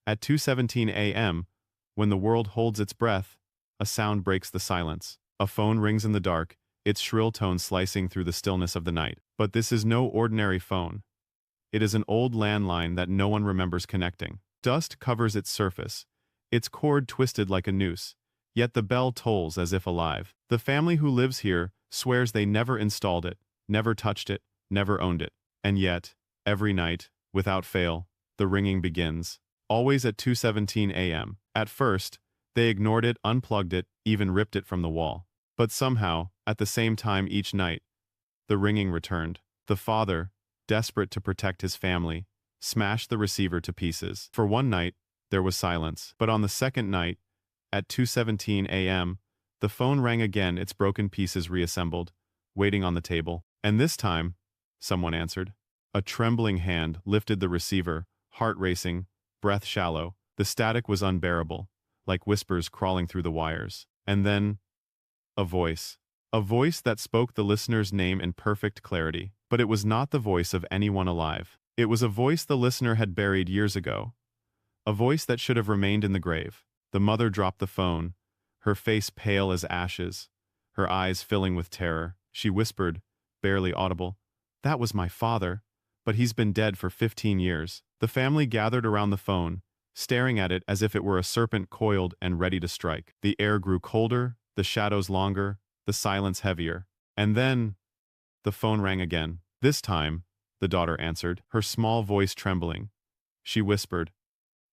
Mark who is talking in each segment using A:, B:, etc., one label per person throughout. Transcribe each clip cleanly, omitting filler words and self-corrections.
A: At 2:17 a.m., when the world holds its breath, a sound breaks the silence. A phone rings in the dark, its shrill tone slicing through the stillness of the night. But this is no ordinary phone. It is an old landline that no one remembers connecting. Dust covers its surface, its cord twisted like a noose, yet the bell tolls as if alive. The family who lives here swears they never installed it, never touched it, never owned it. And yet, every night, without fail, the ringing begins. Always at 2:17 a.m. At first, they ignored it, unplugged it, even ripped it from the wall. But somehow, at the same time each night, the ringing returned. The father, desperate to protect his family, smashed the receiver to pieces. For one night, there was silence. But on the second night, at 2:17 a.m., the phone rang again, its broken pieces reassembled, waiting on the table. And this time, someone answered. A trembling hand lifted the receiver, heart racing, breath shallow. The static was unbearable, like whispers crawling through the wires. And then, a voice. A voice that spoke the listener's name in perfect clarity. But it was not the voice of anyone alive. It was a voice the listener had buried years ago. A voice that should have remained in the grave. The mother dropped the phone, her face pale as ashes, her eyes filling with terror. She whispered, barely audible, "That was my father, but he's been dead for 15 years. The family gathered around the phone, staring at it as if it were a serpent coiled and ready to strike. The air grew colder, the shadows longer, the silence heavier. And then, the phone rang again. This time, the daughter answered, her small voice trembling. She whispered,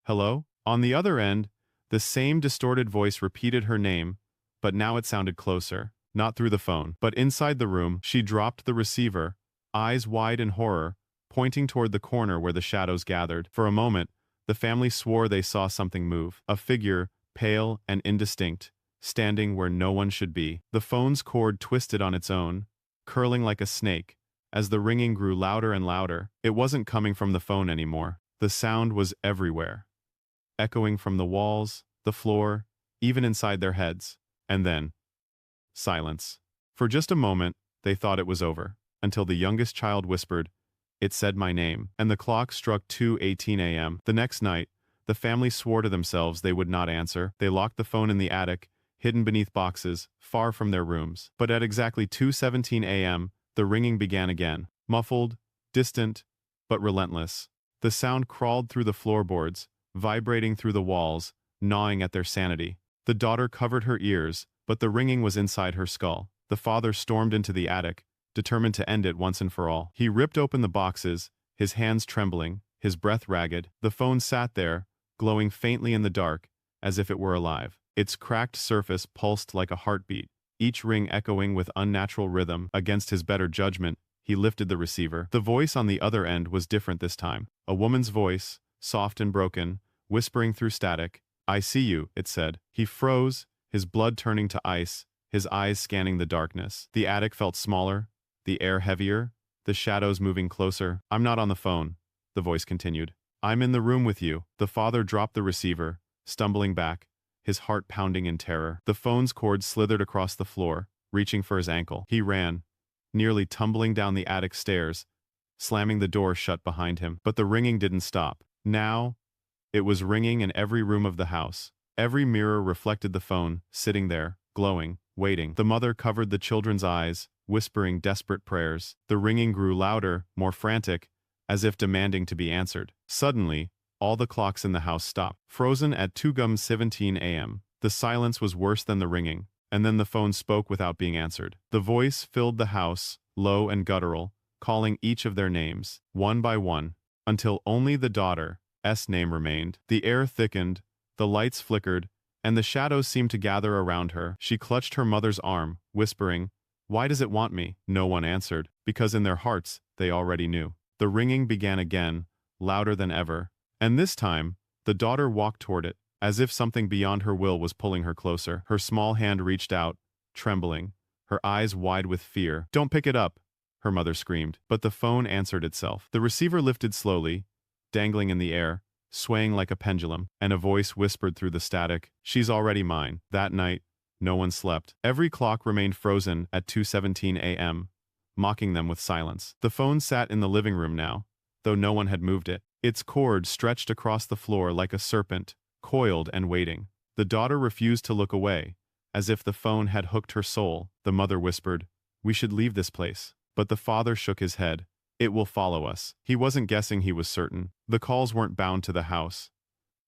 A: "Hello?" On the other end, the same distorted voice repeated her name, but now it sounded closer. Not through the phone, but inside the room. She dropped the receiver, eyes wide in horror, pointing toward the corner where the shadows gathered. For a moment, the family swore they saw something move. A figure, pale and indistinct, standing where no one should be. The phone's cord twisted on its own, curling like a snake. As the ringing grew louder and louder, it wasn't coming from the phone anymore. The sound was everywhere, echoing from the walls, the floor, even inside their heads. And then, silence. For just a moment, they thought it was over, until the youngest child whispered, "It said my name," and the clock struck 2:18 a.m. The next night, the family swore to themselves they would not answer. They locked the phone in the attic, hidden beneath boxes, far from their rooms. But at exactly 2:17 a.m., the ringing began again, muffled, distant, but relentless. The sound crawled through the floorboards, vibrating through the walls, gnawing at their sanity. The daughter covered her ears, but the ringing was inside her skull. The father stormed into the attic, determined to end it once and for all. He ripped open the boxes, his hands trembling, his breath ragged. The phone sat there, glowing faintly in the dark, as if it were alive. Its cracked surface pulsed like a heartbeat, each ring echoing with unnatural rhythm. Against his better judgment, he lifted the receiver. The voice on the other end was different this time. A woman's voice, soft and broken, whispering through static. "I see you," it said. He froze, his blood turning to ice, his eyes scanning the darkness. The attic felt smaller, the air heavier, the shadows moving closer. "I'm not on the phone," the voice continued. "I'm in the room with you." The father dropped the receiver, stumbling back, his heart pounding in terror. The phone's cord slithered across the floor, reaching for his ankle. He ran, nearly tumbling down the attic stairs, slamming the door shut behind him. But the ringing didn't stop. Now, it was ringing in every room of the house. Every mirror reflected the phone, sitting there, glowing, waiting. The mother covered the children's eyes, whispering desperate prayers. The ringing grew louder, more frantic, as if demanding to be answered. Suddenly, all the clocks in the house stopped, frozen at 2:17 a.m. The silence was worse than the ringing, and then the phone spoke without being answered. The voice filled the house, low and guttural, calling each of their names, one by one, until only the daughter's name remained. The air thickened, the lights flickered, and the shadows seemed to gather around her. She clutched her mother's arm, whispering, "Why does it want me?" No one answered, because in their hearts, they already knew. The ringing began again, louder than ever. And this time, the daughter walked toward it, as if something beyond her will was pulling her closer. Her small hand reached out, trembling, her eyes wide with fear. "Don't pick it up," her mother screamed. But the phone answered itself. The receiver lifted slowly, dangling in the air, swaying like a pendulum, and a voice whispered through the static, "She's already mine." That night, no one slept. Every clock remained frozen at 2:17 a.m., mocking them with silence. The phone sat in the living room now, though no one had moved it. Its cord stretched across the floor like a serpent, coiled and waiting. The daughter refused to look away, as if the phone had hooked her soul. The mother whispered, "We should leave this place." But the father shook his head. "It will follow us." He wasn't guessing, he was certain. The calls weren't bound to the house.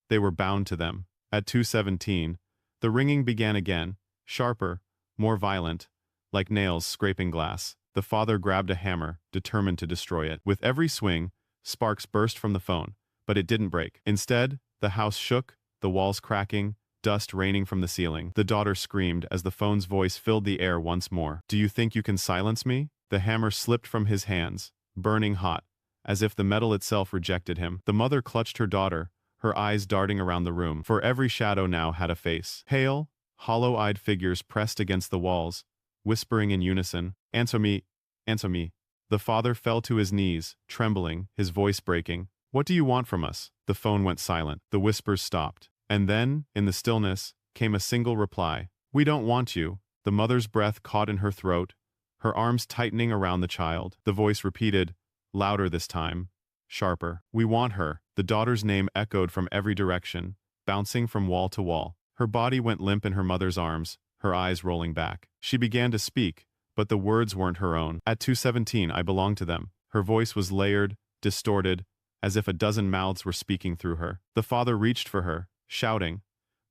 A: They were bound to them. At 2:17, the ringing began again, sharper, more violent, like nails scraping glass. The father grabbed a hammer, determined to destroy it. With every swing, sparks burst from the phone, but it didn't break. Instead, the house shook, the walls cracking, dust raining from the ceiling. The daughter screamed as the phone's voice filled the air once more. "Do you think you can silence me?" The hammer slipped from his hands, burning hot, as if the metal itself rejected him. The mother clutched her daughter, her eyes darting around the room, for every shadow now had a face. Pale, hollow-eyed figures pressed against the walls, whispering in unison, "Answer me, answer me." The father fell to his knees, trembling, his voice breaking. "What do you want from us?" The phone went silent. The whispers stopped. And then, in the stillness, came a single reply. "We don't want you." The mother's breath caught in her throat, her arms tightening around the child. The voice repeated, louder this time, sharper. "We want her." The daughter's name echoed from every direction, bouncing from wall to wall. Her body went limp in her mother's arms, her eyes rolling back. She began to speak, but the words weren't her own. "At 2:17, I belong to them." Her voice was layered, distorted, as if a dozen mouths were speaking through her. The father reached for her, shouting,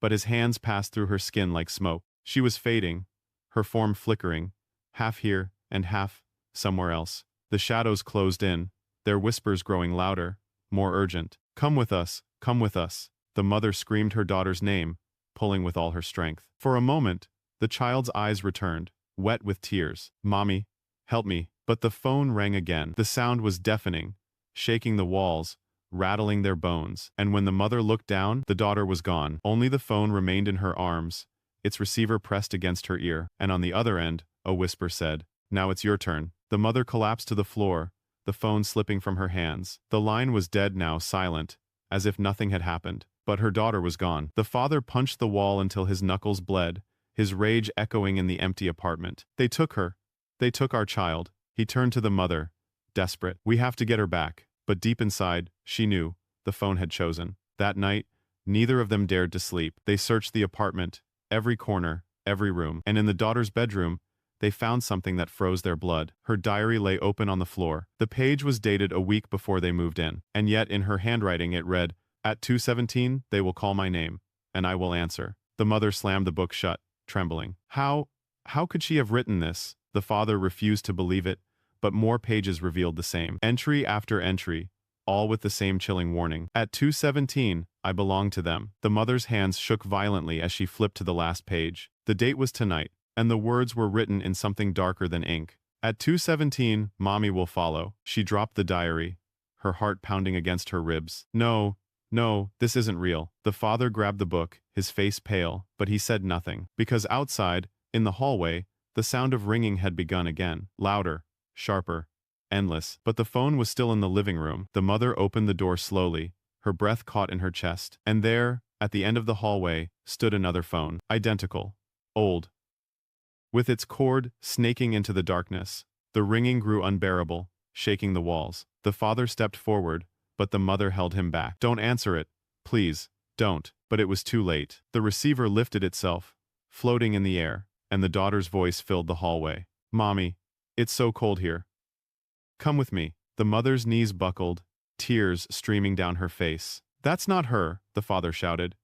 A: but his hands passed through her skin like smoke. She was fading, her form flickering, half here and half somewhere else. The shadows closed in, their whispers growing louder, more urgent. "Come with us, come with us." The mother screamed her daughter's name, pulling with all her strength. For a moment, the child's eyes returned, wet with tears. "Mommy, help me." But the phone rang again. The sound was deafening, shaking the walls, rattling their bones. And when the mother looked down, the daughter was gone. Only the phone remained in her arms, its receiver pressed against her ear. And on the other end, a whisper said, "Now it's your turn." The mother collapsed to the floor, the phone slipping from her hands. The line was dead now, silent, as if nothing had happened. But her daughter was gone. The father punched the wall until his knuckles bled, his rage echoing in the empty apartment. "They took her. They took our child." He turned to the mother, desperate. "We have to get her back." But deep inside, she knew, the phone had chosen. That night, neither of them dared to sleep. They searched the apartment, every corner, every room. And in the daughter's bedroom, they found something that froze their blood. Her diary lay open on the floor. The page was dated a week before they moved in. And yet in her handwriting it read, "At 2:17, they will call my name, and I will answer." The mother slammed the book shut, trembling. How could she have written this? The father refused to believe it, but more pages revealed the same. Entry after entry, all with the same chilling warning. "At 2:17, I belong to them." The mother's hands shook violently as she flipped to the last page. The date was tonight, and the words were written in something darker than ink. "At 2:17, Mommy will follow." She dropped the diary, her heart pounding against her ribs. No, this isn't real." The father grabbed the book, his face pale, but he said nothing. Because outside, in the hallway, the sound of ringing had begun again. Louder, sharper, endless. But the phone was still in the living room. The mother opened the door slowly, her breath caught in her chest. And there, at the end of the hallway, stood another phone. Identical. Old. With its cord snaking into the darkness. The ringing grew unbearable, shaking the walls. The father stepped forward, but the mother held him back. "Don't answer it. Please, don't." But it was too late. The receiver lifted itself, floating in the air, and the daughter's voice filled the hallway. "Mommy, it's so cold here. Come with me." The mother's knees buckled, tears streaming down her face. "That's not her," the father shouted.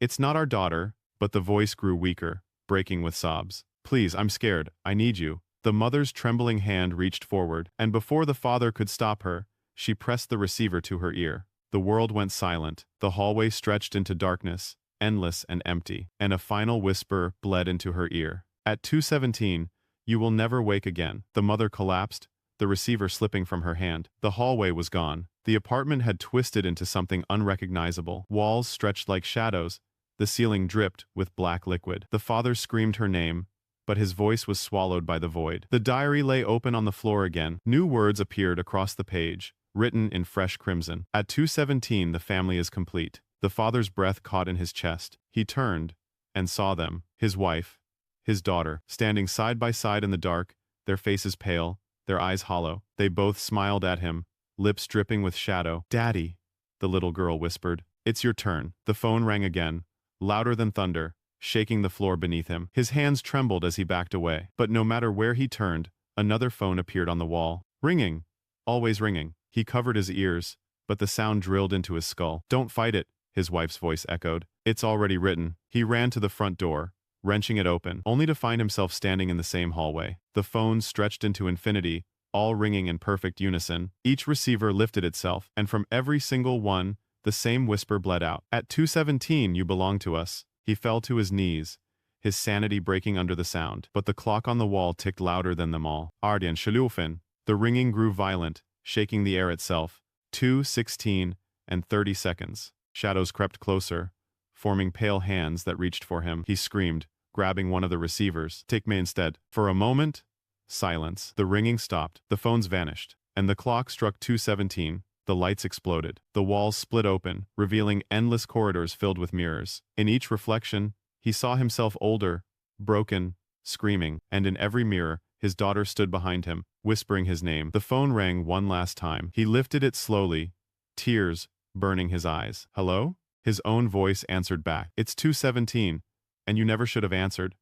A: "It's not our daughter." But the voice grew weaker, breaking with sobs. "Please, I'm scared. I need you." The mother's trembling hand reached forward, and before the father could stop her, she pressed the receiver to her ear. The world went silent. The hallway stretched into darkness, endless and empty, and a final whisper bled into her ear. "At 2:17, you will never wake again." The mother collapsed, the receiver slipping from her hand. The hallway was gone. The apartment had twisted into something unrecognizable. Walls stretched like shadows. The ceiling dripped with black liquid. The father screamed her name, but his voice was swallowed by the void. The diary lay open on the floor again. New words appeared across the page, written in fresh crimson. "At 2:17, the family is complete." The father's breath caught in his chest. He turned and saw them, his wife, his daughter, standing side by side in the dark, their faces pale, their eyes hollow. They both smiled at him, lips dripping with shadow. "Daddy, the little girl whispered. It's your turn. The phone rang again, louder than thunder, shaking the floor beneath him. His hands trembled as he backed away. But no matter where he turned, another phone appeared on the wall. Ringing. Always ringing. He covered his ears, but the sound drilled into his skull. Don't fight it, his wife's voice echoed. It's already written. He ran to the front door, wrenching it open, only to find himself standing in the same hallway. The phones stretched into infinity, all ringing in perfect unison. Each receiver lifted itself, and from every single one, the same whisper bled out. At 2:17, you belong to us. He fell to his knees, his sanity breaking under the sound. But the clock on the wall ticked louder than them all. Ardian Shalufin. The ringing grew violent, shaking the air itself. 2:16 and 30 seconds. Shadows crept closer, forming pale hands that reached for him. He screamed, grabbing one of the receivers. Take me instead. For a moment, silence. The ringing stopped, the phones vanished, and the clock struck 2:17. The lights exploded. The walls split open, revealing endless corridors filled with mirrors. In each reflection, he saw himself older, broken, screaming, and in every mirror, his daughter stood behind him, whispering his name. The phone rang one last time. He lifted it slowly, tears burning his eyes. Hello? His own voice answered back. It's 2:17, and you never should have answered.